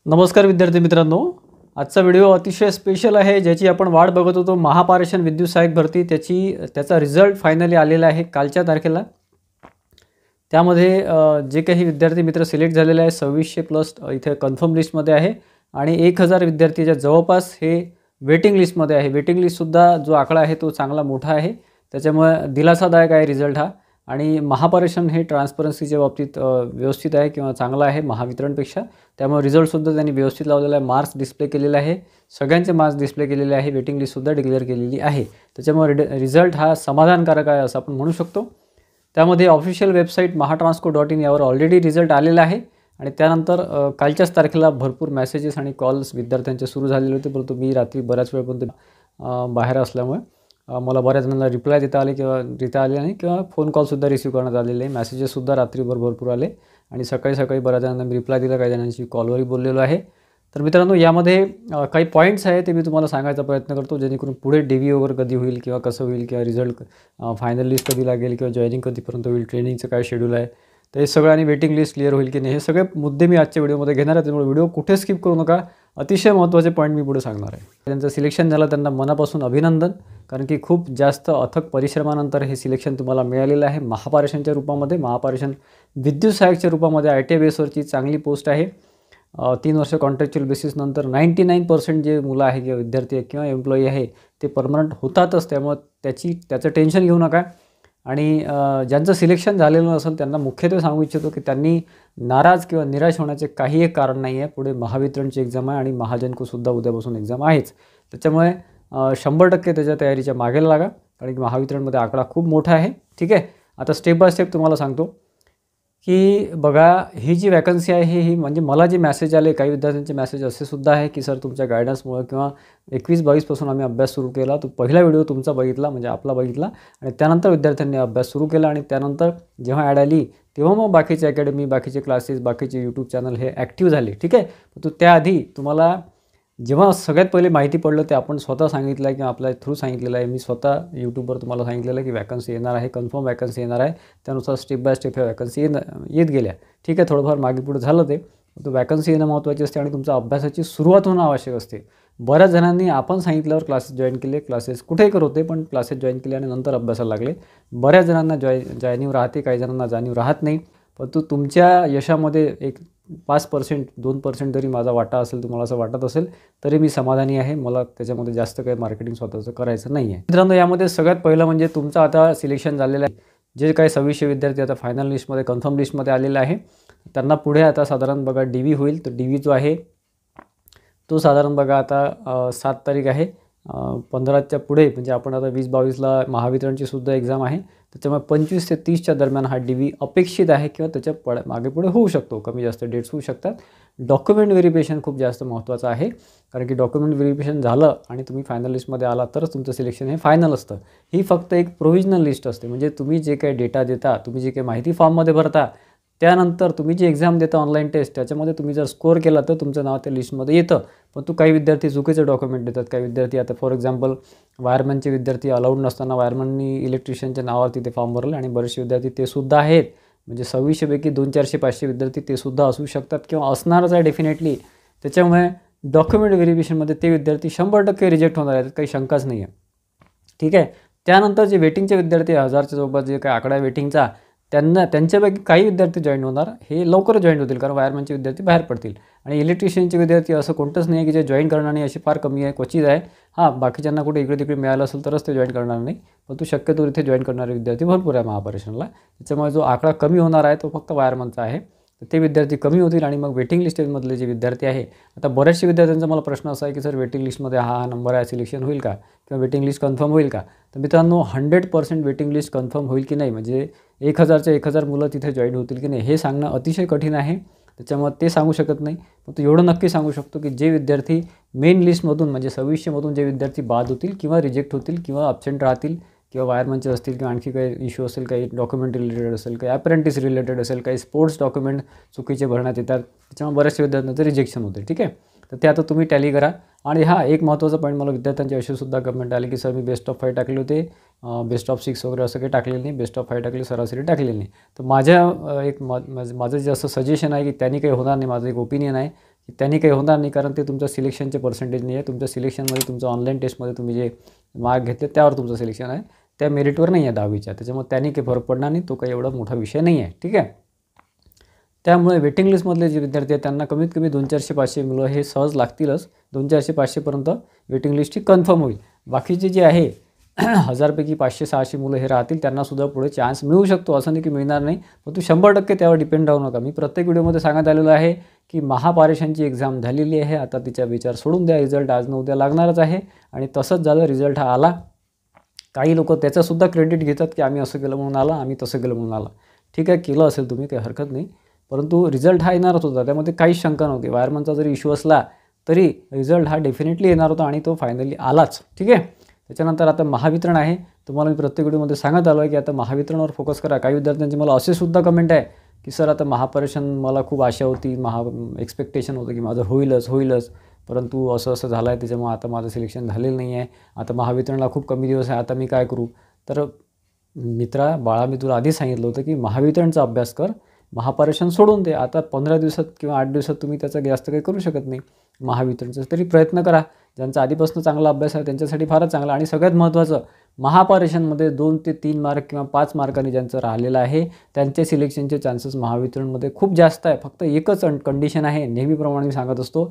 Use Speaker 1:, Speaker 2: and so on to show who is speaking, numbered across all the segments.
Speaker 1: नमस्कार विद्यार्थी मित्रांनो, आजचा व्हिडिओ अतिशय स्पेशल आहे, ज्याची आपण वाट बघत होतो। महापारेषण विद्युत सहाय्यक भरती त्याचा रिझल्ट फायनली आलेला आहे कालच्या तारखेला। त्यामध्ये जे काही विद्यार्थी मित्र सिलेक्ट झालेले आहे 2600+ इथे कन्फर्म लिस्टमध्ये आहे आणि 1000 विद्यार्थीच्या जवळपास हे वेटिंग लिस्टमध्ये आहे। वेटिंग लिस्टसुद्धा जो आकडा आहे तो चांगला मोठा आहे, त्याच्यामुळे दिलासादायक आहे रिझल्ट हा। आणि महापारेषण हे ट्रान्सपरन्सीच्या बाबतीत व्यवस्थित आहे किंवा चांगला आहे महावितरणपेक्षा, त्यामुळे रिझल्टसुद्धा त्यांनी व्यवस्थित लावलेला आहे। मार्क्स डिस्प्ले केलेले आहे, सगळ्यांचे मार्क्स डिस्प्ले केलेले आहे, वेटिंग लिस्टसुद्धा डिक्लेअर केलेली आहे। त्याच्यामुळे रिझल्ट हा समाधानकारक आहे असं आपण म्हणू शकतो। त्यामध्ये ऑफिशियल वेबसाईट mahatransco.in यावर ऑलरेडी रिझल्ट आलेला आहे आणि त्यानंतर कालच्याच तारखेला भरपूर मेसेजेस आणि कॉल्स विद्यार्थ्यांचे सुरू झालेले होते, परंतु मी रात्री बऱ्याच वेळपर्यंत बाहेर असल्यामुळे मला बऱ्याच जणांना रिप्लाय देता आले नाही किंवा फोन कॉलसुद्धा रिसीव्ह करण्यात आलेले आहे। मेसेजेससुद्धा रात्रीभर भरपूर आले आणि सकाळी बऱ्याच जणांना मी रिप्लाय दिला, काही जणांशी कॉलवरही बोललेलो आहे। तर मित्रांनो, यामध्ये काही पॉईंट्स आहेत ते मी तुम्हाला सांगायचा प्रयत्न करतो, जेणेकरून पुढे DV वगैरे कधी होईल किंवा कसं होईल किंवा रिझल्ट फायनल लिस्ट कधी लागेल किंवा जॉईनिंग कधीपर्यंत होईल, ट्रेनिंगचं काय शेड्यूल आहे, तर हे सगळं आणि वेटिंग लिस्ट क्लिअर होईल की नाही, हे सगळे मुद्दे मी आजच्या व्हिडिओमध्ये घेणार आहे। त्यामुळे व्हिडिओ कुठे स्किप करू नका, अतिशय महत्त्वाचे पॉईंट मी पुढे सांगणार आहे। त्यांचं सिलेक्शन झालं, त्यांना मनापासून अभिनंदन, कारण की खूप जास्त अथक परिश्रमानंतर हे सिलेक्शन तुम्हाला मिळालेलं आहे। महापारेषणच्या रूपामध्ये, महापारेषण विद्युत सहाय्यकच्या रूपामध्ये ITI बेसवरची चांगली पोस्ट आहे। 3 वर्ष कॉन्ट्रॅक्च्युअल बेसिसनंतर 99% जे मुलं आहे किंवा विद्यार्थी किंवा एम्प्लॉई आहे ते परमनंट होतातच, त्यामुळे त्याचं टेन्शन घेऊ नका। आणि ज्यांचं सिलेक्शन झालेलं नसेल त्यांना मुख्यत्वे सांगू इच्छितो की त्यांनी नाराज किंवा निराश होण्याचे काही एक कारण नाही आहे। पुढे महावितरणची एक्झाम आहे आणि महाजनकोसुद्धा उद्यापासून एक्झाम आहेच, त्याच्यामुळे 100% त्याच्या तयारीच्या मागे लागा, कारण की महावितरणमध्ये आकडा खूप मोठा आहे। ठीक आहे, आता स्टेप बाय स्टेप तुम्हाला सांगतो की बघा, ही जी वॅकन्सी आहे ही म्हणजे मला जे मेसेज आले, काही विद्यार्थ्यांचे मेसेज असे सुद्धा आहे की सर तुमच्या गायडन्समुळे किंवा 21-22 पासून आम्ही अभ्यास सुरू केला, तो पहिला व्हिडिओ तुमचा बघितला म्हणजे आपला बघितला आणि त्यानंतर विद्यार्थ्यांनी अभ्यास सुरू केला आणि त्यानंतर जेव्हा ॲड आली तेव्हा मग बाकीचे अकॅडमी, बाकीचे क्लासेस, बाकीचे यूट्यूब चॅनल हे ॲक्टिव्ह झाले। ठीक आहे, तो त्याआधी तुम्हाला जेव्हा सगळ्यात पहिले माहिती पडलं ते आपण स्वतः सांगितलं आहे किंवा आपल्या थ्रू सांगितलेलं आहे। मी स्वतः यूट्यूबवर तुम्हाला सांगितलेलं आहे की वॅकन्सी येणार आहे, कन्फर्म वॅकन्सी येणार आहे, त्यानुसार स्टेप बाय स्टेप ह्या वॅकन्सी येत गेल्या। ठीक आहे, थोडंफार मागे पुढे झालं ते, तो वॅकन्सी येणं महत्त्वाची असते आणि तुमच्या अभ्यासाची सुरुवात होणं आवश्यक असते। बऱ्याच जणांनी आपण सांगितल्यावर क्लासेस जॉईन केले, क्लासेस कुठेही करत होते पण क्लासेस जॉईन केले आणि नंतर अभ्यासाला लागले। बऱ्याच जणांना जाणीव राहते, काही जणांना जाणीव राहत नाही, परंतु तुमच्या यशामध्ये एक 5%, 2% जरी माझा वाटा असेल, तुम्हाला असं वाटत असेल तरी मी समाधानी आहे। मला त्याच्यामध्ये जास्त काही मार्केटिंग स्वतःचं करायचं नाही आहे। मित्रांनो, यामध्ये सगळ्यात पहिलं म्हणजे तुमचं आता सिलेक्शन झालेलं आहे, जे काही 2600 विद्यार्थी आता फायनल लिस्टमध्ये, कन्फर्म लिस्टमध्ये आलेले आहे, त्यांना पुढे आता साधारण बघा DV होईल। तर DV जो आहे तो साधारण बघा आता 7 तारीख आहे, 15च्या पुढे म्हणजे आपण आता 20-22ला महावितरणची सुद्धा एक्झाम आहे, त्याच्यामुळे 25 ते 30च्या दरम्यान हा DV अपेक्षित आहे किंवा त्याच्या मागे पुढे होऊ शकतो, कमी जास्त डेट्स होऊ शकतात। डॉक्युमेंट व्हेरिफिकेशन खूप जास्त महत्त्वाचं आहे, कारण की डॉक्युमेंट व्हेरिफिकेशन झालं आणि तुम्ही फायनल लिस्टमध्ये आला तरच तुमचं सिलेक्शन हे फायनल असतं। ही फक्त एक प्रोव्हिजनल लिस्ट असते, म्हणजे तुम्ही जे काही डेटा देता, तुम्ही जे काही माहिती फॉर्ममध्ये भरता, त्यानंतर तुम्ही जी एक्झाम देता ऑनलाईन टेस्ट, त्याच्यामध्ये तुम्ही जर स्कोअर केला तर तुमचं नाव त्या लिस्टमध्ये येतं। पण काही विद्यार्थी चुकीचे डॉक्युमेंट देतात, काही विद्यार्थी आता फॉर एक्झाम्पल वायरमॅनचे विद्यार्थी अलाउड नसताना वायरमॅननी इलेक्ट्रिशियनच्या नावावरती ते फॉर्म भरले आणि बरेचसे विद्यार्थी ते सुद्धा आहेत, म्हणजे 2600 पैकी 200, 400, 500 विद्यार्थी ते सुद्धा असू शकतात किंवा असणारच आहे डेफिनेटली। त्याच्यामुळे डॉक्युमेंट व्हेरिफिकेशनमध्ये ते विद्यार्थी 100% रिजेक्ट होणार आहेत, काही शंकाच नाही आहे। ठीक आहे, त्यानंतर जे वेटिंगचे विद्यार्थी 1000च्या जवळपास जे काही आकडा वेटिंगचा, त्यांच्यापैकी काही विद्यार्थी जॉईन होणार, हे लवकर जॉईन होतील, कारण वायरमॅनचे विद्यार्थी बाहेर पडतील आणि इलेक्ट्रिशियनचे विद्यार्थी असं कोणतंच नाही आहे की जे जॉईन करणार नाही, अशी फार कमी आहे, क्वचित आहे। हां, बाकीच्यांना कुठे इकडे तिकडे मिळालं असेल तरच ते जॉईन करणार नाही, पण शक्यतो इथे जॉईन करणारे विद्यार्थी भरपूर आहे महापारेषणला। त्याच्यामुळे जो आकडा कमी होणार आहे तो फक्त वायरमॅनचा आहे, तर ते विद्यार्थी कमी होतील आणि मग वेटिंग लिस्टमधले जे विद्यार्थी आहे, आता बऱ्याचशा विद्यार्थ्यांचा मला प्रश्न असा आहे की सर वेटिंग लिस्टमध्ये हा नंबर आहे, सिलेक्शन होईल का किंवा वेटिंग लिस्ट कन्फर्म होईल का? तर मित्रांनो, 100% वेटिंग लिस्ट कन्फर्म होईल की नाही, म्हणजे 1000च्या 1000 मुलं तिथे जॉईन होतील की नाही हे सांगणं अतिशय कठीण आहे, त्याच्यामुळे ते सांगू शकत नाही। पण एवढं नक्की सांगू शकतो की जे विद्यार्थी मेन लिस्टमधून म्हणजे 2600मधून जे विद्यार्थी बाद होतील किंवा रिजेक्ट होतील किंवा ॲब्सेंट राहतील किंवा वायरमॅनचे असतील किंवा आणखी काही इश्यू असेल, काही डॉक्युमेंट रिलेटेड असेल, काही अप्रेंटिस रिलेटेड असेल, काही स्पोर्ट्स डॉक्युमेंट चुकीचे भरण्यात येतात, त्याच्यामुळे बऱ्याचशा विद्यार्थ्यांचं रिजेक्शन होते। ठीक आहे, तर ते आता तुम्ही टॅली करा. आणि हा एक महत्त्वाचा पॉईंट, मला विद्यार्थ्यांचे असेसुद्धा कमेंट आले की सर मी बेस्ट ऑफ 5 टाकले होते, बेस्ट ऑफ 6 वगैरे असं काही टाकलेलं नाही, बेस्ट ऑफ 5 टाकले, सरासरी टाकलेली नाही. तर माझं जे असं सजेशन आहे की त्यांनी काही होणार नाही, माझं एक ओपिनियन आहे की त्यांनी काही होणार नाही, कारण ते तुमच्या सिलेक्शनचे पर्सेंटेज नाही आहे. तुमच्या सिलेक्शनमध्ये तुमचं ऑनलाईन टेस्टमध्ये तुम्ही जे मार्क घेतले त्यावर तुमचं सिलेक्शन आहे, त्या मेरिटवर नाही आहे 10वीच्या. त्याच्यामुळे त्यांनी काही फरक पडणार नाही, तो काही एवढा मोठा विषय नाही आहे. ठीक आहे. त्यामुळे वेटिंग लिस्टमधले जे विद्यार्थी आहेत त्यांना कमीत कमी 200-400-500 मुलं हे सहज लागतीलच. 200-400-500पर्यंत वेटिंग लिस्ट ही कन्फर्म होईल. बाकीचे जे आहे 1000पैकी 500-600 मुलं हे राहतील, त्यांनासुद्धा पुढे चान्स मिळू शकतो, असं नाही की मिळणार नाही. पण तू 100% त्यावर डिपेंड राहू नका. मी प्रत्येक व्हिडिओमध्ये सांगत आलेलो आहे की महापारेषणची एक्झाम झालेली आहे, आता तिचा विचार सोडून द्या. रिझल्ट आज न उद्या लागणारच आहे. आणि तसंच झालं, रिझल्ट हा आला. काही लोक त्याचासुद्धा क्रेडिट घेतात की आम्ही असं केलं म्हणून आला, आम्ही तसं केलं म्हणून आला. ठीक आहे, केलं असेल तुम्ही, काही हरकत नाही, परंतु रिझल्ट हा येणारच होता, त्यामध्ये काहीच शंका नव्हती. वायरमनचा जरी इश्यू असला तरी रिझल्ट हा डेफिनेटली येणार होता आणि तो फायनली आलाच. ठीक आहे. त्याच्यानंतर आता महावितरण आहे. तुम्हाला मी प्रत्येक व्हिडिओमध्ये सांगत आलो आहे की आता महावितरणवर फोकस करा. काही विद्यार्थ्यांचे मला असेसुद्धा कमेंट आहे की सर आता महापारेषण, मला खूप आशा होती, एक्सपेक्टेशन होतं की माझं होईलच, परंतु असं झालं आहे, त्याच्यामुळे आता माझं सिलेक्शन झालेलं नाही आहे. आता महावितरणला खूप कमी दिवस आहे, आता मी काय करू? तर मित्रा बाळा, मी तुला आधीच सांगितलं होतं की महावितरणचा अभ्यास कर, महापारेषण सोडून दे. आता 15 दिवसात किंवा 8 दिवसात तुम्ही त्याचा जास्त काही करू शकत नाही. महावितरणचा तरी प्रयत्न करा. ज्यांचा आधीपासून चांगला अभ्यास आहे त्यांच्यासाठी फारच चांगला. आणि सगळ्यात महत्त्वाचं, महापारेषणमध्ये 2 ते 3 मार्क किंवा 5 मार्कांनी ज्यांचं राहिलेलं आहे त्यांचे सिलेक्शनचे चान्सेस महावितरणमध्ये खूप जास्त आहे. फक्त एकच कंडिशन आहे, नेहमीप्रमाणे मी सांगत असतो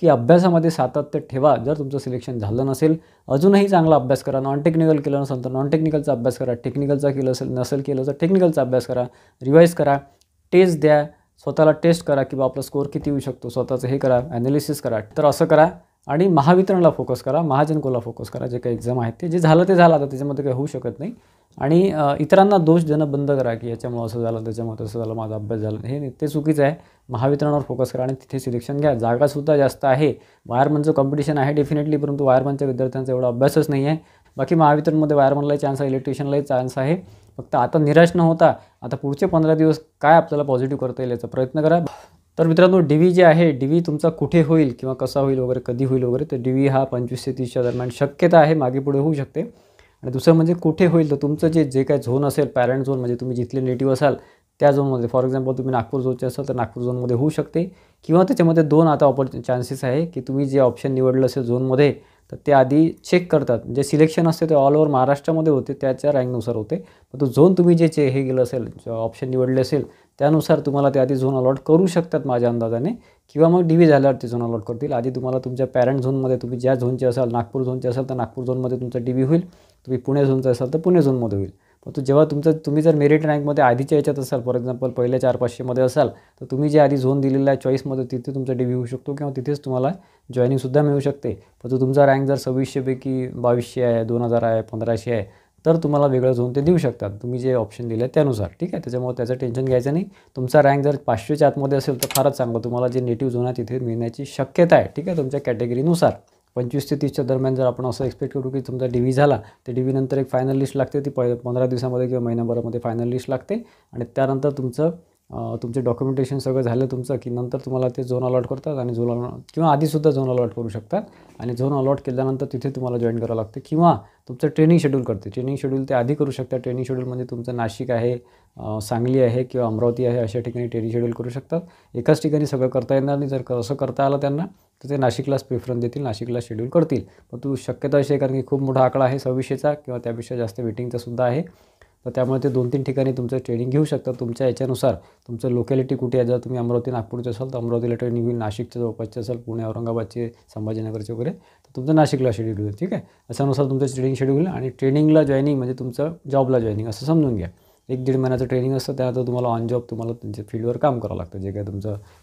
Speaker 1: की अभ्यासामध्ये सातत्य ठेवा. जर तुमचं सिलेक्शन झालं नसेल, अजूनही चांगला अभ्यास करा. नॉन टेक्निकल केलं नसेल तर नॉन टेक्निकलचा अभ्यास करा, टेक्निकलचा नसेल केलं तर टेक्निकलचा अभ्यास करा, रिवाईज करा, टेस्ट द्या, स्वतःला टेस्ट करा की आपला स्कोअर किती येऊ शकतो, स्वतःचं हे करा, ॲनालिसिस करा. तर असं करा आणि महावितरणला फोकस करा, महाजनकोला फोकस करा. जे काही एक्झाम आहेत ते जे झालं ते झालं, आता त्याच्यामध्ये काही होऊ शकत नाही. आणि इतरांना दोष देणं बंद करा की याच्यामुळे असं झालं, त्याच्यामुळे तसं झालं, माझा अभ्यास झाला, हे ते चुकीचं आहे. महावितरणवर फोकस करा आणि तिथे सिलेक्शन घ्या. जागासुद्धा जास्त आहे, वायरमनचं कॉम्पिटिशन आहे डेफिनेटली, परंतु वायरमनच्या विद्यार्थ्यांचा एवढा अभ्यासच नाही आहे. बाकी महावितरणमध्ये वायरमनलाही चान्स आहे, इलेक्ट्रिशियनलाही चान्स आहे. फक्त आता निराश न होता आता पुढचे 15 दिवस काय आपल्याला पॉझिटिव्ह करता येईल याचा प्रयत्न करा. तर मित्रांनो, DV जे आहे, DV तुमचा कुठे होईल किंवा कसा होईल वगैरे, कधी होईल वगैरे, तर DV हा 25 ते 30च्या दरम्यान शक्यता आहे, मागे पुढे होऊ शकते. आणि दुसरं म्हणजे कुठे होईल, तर तुमचं जे काही झोन असेल, पॅरेंट झोन, म्हणजे तुम्ही जिथले नेटिव्ह असाल त्या झोनमध्ये. फॉर एक्झाम्पल तुम्ही नागपूर झोनचे असाल तर नागपूर झोनमध्ये होऊ शकते. किंवा त्याच्यामध्ये 2 आता चान्सेस आहे की तुम्ही जे ऑप्शन निवडलं असेल झोनमध्ये, तर ते आधी चेक करतात. जे सिलेक्शन असते ते ऑल ओव्हर महाराष्ट्रामध्ये होते, त्याच्या रँकनुसार होते. पण तो झोन तुम्ही जे हे केलं असेल, ऑप्शन निवडले असेल, त्यानुसार तुम्हाला ते आधी झोन अलॉट करू शकतात माझ्या अंदाजाने. किंवा मग DV झाल्यावर ते झोन अलॉट करतील. आधी तुम्हाला तुमच्या पॅरेंट झोनमध्ये, तुम्ही ज्या झोनचे असाल, नागपूर झोनचे असाल तर नागपूर झोनमध्ये तुमचा DV होईल. तुम्ही पुणे झोनचा असाल तर पुणे झोनमध्ये होईल. परंतु जेव्हा तुम्ही जर मेरिट रँकमध्ये आधीच्या याच्यात असाल, फॉर एक्झाम्पल पहिल्या 400-500मध्ये असाल, तर तुम्ही जे आधी झोन दिलेला आहे चॉईसमध्ये, तिथे तुमचा DV होऊ शकतो किंवा तिथेच तुम्हाला जॉईनिंगसुद्धा मिळू शकते. परंतु तुमचा रँक जर 2600पैकी 2200 आहे, 2000 आहे, 1500 आहे, तर तुम्हाला वेगळं झोन ते देऊ शकतात, तुम्ही जे ऑप्शन दिले त्यानुसार. ठीक आहे. त्याच्यामुळे त्याचं टेन्शन घ्यायचं नाही. तुमचा रँक जर 500च्या आतमध्ये असेल तर फारच चांगलं, तुम्हाला जे नेटिव्ह झोन आहे तिथे मिळण्याची शक्यता आहे. ठीक आहे, तुमच्या कॅटेगरीनुसार. 25 ते 30च्या दरम्यान जर आपण असं एक्सपेक्ट करू की तुमचा DV झाला, तर DV नंतर एक फायनल लिस्ट लागते, ती 15 दिवसामध्ये किंवा महिनाभरामध्ये फायनल लिस्ट लागते. आणि त्यानंतर तुमचे डॉक्युमेंटेशन सगळं झालं तुमचं की नंतर तुम्हाला ते झोन अलॉट करतात. आणि किंवा आधीसुद्धा झोन अलॉट करू शकतात. आणि झोन अलॉट केल्यानंतर तिथे तुम्हाला जॉईन करावं लागते. किंवा तुमचं ट्रेनिंग शेड्यूल करते. ट्रेनिंग शेड्यूल ते आधी करू शकतात. ट्रेनिंग शेड्यूल म्हणजे तुमचं नाशिक आहे, सांगली आहे किंवा अमरावती आहे, अशा ठिकाणी ट्रेनिंग शेड्यूल करू शकतात. एकाच ठिकाणी सगळं करता येणार नाही. जर असं करता आलं त्यांना तर ते नाशिकलाच प्रेफरन्स देतील, नाशिकला शेड्यूल करतील. पण तू शक्यता अशी आहे, कारण की खूप मोठा आकडा आहे 2600चा किंवा त्यापेक्षा जास्त वेटिंगचा सुद्धा आहे. तर त्यामुळे ते 2-3 ठिकाणी तुमचं ट्रेनिंग घेऊ शकतात तुमच्या याच्यानुसार. तुमचं लोकॅलिटी कुठे आहे, जर तुम्ही अमरावती नागपूरचे असाल तर अमरावतीला ट्रेनिंग होईल, नाशिकच्या जवळपासचे असाल, पुणे औरंगाबादचे, संभाजीनगरचे वगैरे, तर तुमचं नाशिकला शेड्यूल होईल. ठीक आहे. अशानुसार तुमचं ट्रेनिंग शेड्यूल होईल. आणि ट्रेनिंगला जॉईनिंग म्हणजे तुमचं जॉबला जॉईनिंग असं समजून घ्या. 1-1.5 महिन्याचं ट्रेनिंग असतं. त्यानंतर तुम्हाला ऑन जॉब तुम्हाला तुमच्या फील्डवर काम करावं लागतं. जे काय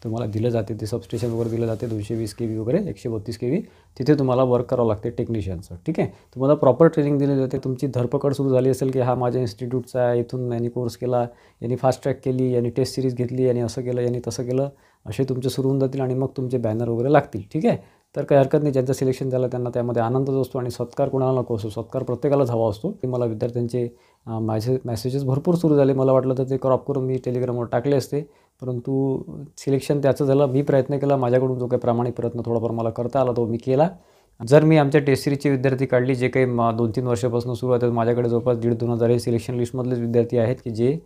Speaker 1: तुम्हाला दिलं जाते ते सबस्टेशन वगैरे दिलं जाते, 220 kV वगैरे, 132 kV, तिथे तुम्हाला वर्क करावं लागते टेक्निशियनचं. ठीक आहे. तुम्हाला प्रॉपर ट्रेनिंग दिली जाते. तुमची धरपकड सुरू झाली असेल की हा माझ्या इन्स्टिट्यूटचा आहे, इथून यांनी कोर्स केला, यांनी फास्ट ट्रॅक केली, यांनी टेस्ट सिरीज घेतली, यांनी असं केलं, यांनी तसं केलं, असे तुमचे सुरू होऊन जातील. आणि मग तुमचे बॅनर वगैरे लागतील. ठीक आहे. तर काही हरकत नाही. ज्यांचं सिलेक्शन झालं त्यांना त्यामध्ये आनंदच असतो. आणि सत्कार कोणाला नको असतो, सत्कार प्रत्येकालाच हवा असतो. ते मला विद्यार्थ्यांचे मेसेजेस भरपूर सुरू झाले. मला वाटलं तर ते क्रॉप करून मी टेलिग्रामवर टाकले असते, परंतु सिलेक्शन त्याचं झालं. मी प्रयत्न केला, माझ्याकडून जो काही प्रामाणिक प्रयत्न थोडाफार मला करता आला तो मी केला. जर मी आमच्या टेस्ट सिरीजचे विद्यार्थी काढली जे काही 2-3 वर्षापासून सुरू आहेत, माझ्याकडे जवळपास 1,500-2,000 हे सिलेक्शन लिस्टमधलेच विद्यार्थी आहेत की जे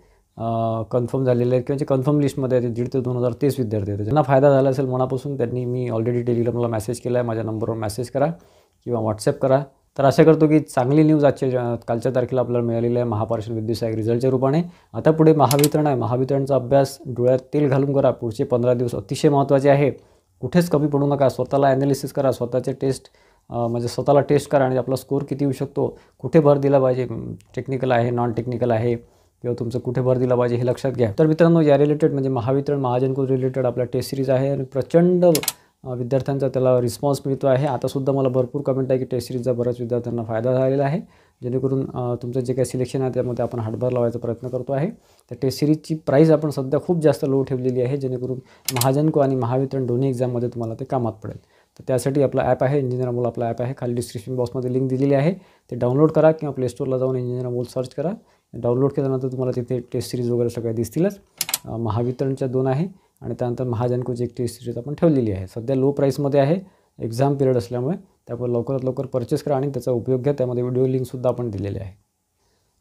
Speaker 1: कन्फर्म झालेले आहेत किंवा जे कन्फर्म लिस्टमध्ये आहेत. 1,500 ते 2,000 तेच विद्यार्थी आहेत. ज्यांना फायदा झाला असेल मनापासून त्यांनी मी ऑलरेडी टेलिग्रामला मेसेज केला आहे. माझ्या नंबरवर मेसेज करा किंवा व्हॉट्सॲप करा. तर आशा करतो की चांगली न्यूज कालच्या तारखेला आपल्याला मिळालेली आहे महापारेषण विद्युत सहाय्यक रिझल्टच्या रूपाने. आता पुढे महावितरण आहे. महावितरणचा अभ्यास डोळ्यात तेल घालून करा. पुढचे 15 दिवस अतिशय महत्त्वाचे आहे. कुठेच कमी पडू नका. स्वतःला ॲनालिसिस करा, स्वतःचे टेस्ट म्हणजे स्वतःला टेस्ट करा आणि आपला स्कोअर किती येऊ शकतो, कुठे भर दिला पाहिजे, टेक्निकल आहे, नॉन टेक्निकल आहे किंवा तुमचं कुठे भर दिला पाहिजे हे लक्षात घ्या. तर मित्रांनो, या रिलेटेड म्हणजे महावितरण महाजनको रिलेटेड आपला टेस्ट सिरीज आहे आणि प्रचंड विद्यार्थ्यांचा त्याला रिस्पॉन्स मिळतो आहे. आतासुद्धा मला भरपूर कमेंट आहे की टेस्ट सिरीजचा बऱ्याच विद्यार्थ्यांना फायदा झालेला आहे, जेणेकरून तुमचं जे काही सिलेक्शन आहे त्यामध्ये आपण हातभार लावायचा प्रयत्न करतो आहे. तर टेस्ट सिरीजची प्राईस आपण सध्या खूप जास्त लो ठेवलेली आहे, जेणेकरून महाजनको आणि महावितरण दोन्ही एक्झाममध्ये तुम्हाला ते कामात पडेल. तर त्यासाठी आपला ॲप आहे, इंजिनियर अमोल आपला ॲप आहे. खाली डिस्क्रिप्शन बॉक्समध्ये लिंक दिलेली आहे, ते डाउनलोड करा किंवा प्ले स्टोअरला जाऊन इंजिनियर अमोल सर्च करा. डाउनलोड केल्यानंतर तुम्हाला तिथे टेस्ट सिरीज वगैरे सगळ्या दिसतीलच. महावितरणच्या 2 आहे आणि त्यानंतर महाजनकोची एक टेस्ट सिरीज आपण ठेवलेली आहे. सध्या लो प्राईसमध्ये आहे, एक्झाम पिरियड असल्यामुळे त्यामुळे लवकरात लवकर परचेस करा आणि त्याचा उपयोग घ्या. त्यामध्ये व्हिडिओ लिंकसुद्धा आपण दिलेले आहे.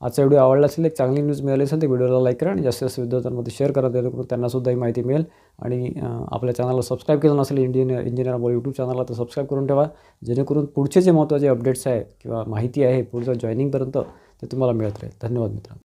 Speaker 1: आजचा व्हिडिओ आवडला असेल, एक चांगली न्यूज मिळाली असेल तर व्हिडिओला लाईक करा आणि जास्तीत जास्त विद्यार्थ्यांमध्ये शेअर करा, जेणेकरून त्यांनासुद्धा ही माहिती मिळेल. आणि आपल्या चॅनलला सबस्क्राईब केलं नसेल इंजिनियर अमोल यूट्यूब चॅनलला तर सबस्क्राईब करून ठेवा, जेणेकरून पुढचे जे महत्त्वाचे अपडेट्स आहेत किंवा माहिती आहे पुढचं जॉईनिंगपर्यंत ते तुम्हाला मिळत राहील. धन्यवाद मित्रांनो.